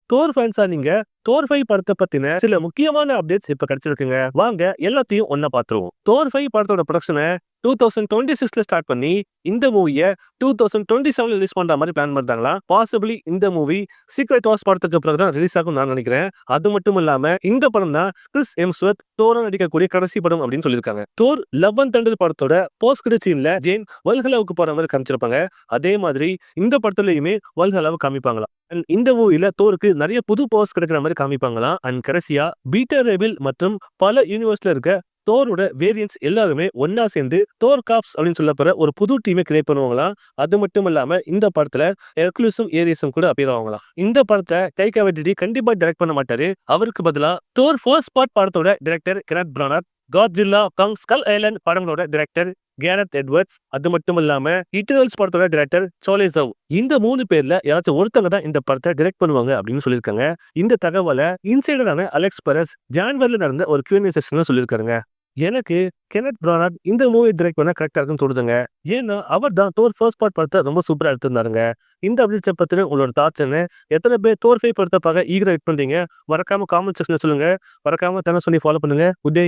Thor ஃபேன்ஸா நீங்க Thor 5 படத்த பத்தின சில முக்கியமான அப்டேட்ஸ் இப்ப கிடைச்சிருக்குங்க. வாங்க எல்லாத்தையும் ஒண்ணா பார்த்துருவோம். தோர் 5 படத்தோட புரொடக்ஷன 2026ல ஸ்டார்ட் பண்ணி இந்த மூவிய 2027ல ரிலீஸ் பண்ற மாதிரி பிளான் பண்றாங்களாம். பாசிபிலி இந்த மூவி சீக்ரெட் வார்ஸ் படத்துக்கு பிறகு தான் ரிலீஸ் ஆகும் நான் நினைக்கிறேன். அது மட்டும் இல்லாம இந்த படம் தான் கிறிஸ் ஹெம்ஸ்வொர்த் தோரா நடிக்கக்கூடிய கடைசி படம் அப்படின்னு சொல்லியிருக்காங்க. தோர் லவ் அண்ட் தண்டர் படத்தோட போஸ்ட் கிரெடிட் சீன்ல ஜேன் வல்ஹல்லாவுக்கு போற மாதிரி காமிச்சிருப்பாங்க. அதே மாதிரி இந்த படத்துலயுமே வல்ஹல்லாவை காமிப்பாங்களாம். இந்த மூவில தோருக்கு நிறைய புது பவர்ஸ் கிடைக்கிற மாதிரி காமிப்பாங்களாம். அண்ட் கடைசியா பீட்டர் ரெபில் மற்றும் பல யூனிவர்ஸ்ல இருக்க தோரோட வேரியன்ட்ஸ் எல்லாருமே ஒன்னா சேர்ந்து தோர் காப்ஸ் அப்படின்னு சொல்லப்படுற ஒரு புது டீமை கிரியேட் பண்ணுவாங்களாம். அது மட்டும் இல்லாம இந்த படத்துல ஹெர்குலஸும் ஏரியஸும் கூட அப்பியர் ஆவாங்களாம். இந்த படத்தை டைகா வைட்டிட்டி கண்டிப்பா டைரக்ட் பண்ண மாட்டாரு. அவருக்கு பதிலா தோர் ஃபர்ஸ்ட் பார்ட் படத்தோட director Kenneth Branagh, Godzilla Kong Skull Island படங்களோட டைரக்டர் கேரத் எட்வர்ட்ஸ், அது மட்டும் இல்லாம இட்டர்னல்ஸ் படத்தோட டைரக்டர் சோலே ஜவ், இந்த 3 பேர்ல யாராச்சும் ஒருத்தங்க தான் இந்த படத்தை டைரக்ட் பண்ணுவாங்க அப்படின்னு சொல்லியிருக்காங்க. இந்த தகவலை இன்சைடரான அலெக்ஸ் பரஸ் ஜான்வரில நடந்த ஒரு Q&A செஷன்ல சொல்லியிருக்காருங்க. எனக்கு கெனத் பிரானாட் இந்த மூவி டைரக்ட் பண்ண கரெக்டா இருக்குன்னு தோணுதுங்க. ஏன்னா அவர் தான் தோர் ஃபர்ஸ்ட் பார்ட் படத்தை ரொம்ப சூப்பரா எடுத்திருந்தாருங்க. இந்த அப்டேட்ஸ் பத்தின உங்களோட தாட்ஸ் என்ன? எத்தனை பேர் தோர் 5 படத்தை பார்க்க ஈகரா வெயிட் பண்றீங்க? மறக்காம காமெண்ட் செக்ஷன்ல சொல்லுங்க. மறக்காம தன சொல்லி ஃபாலோ பண்ணுங்க. Good day.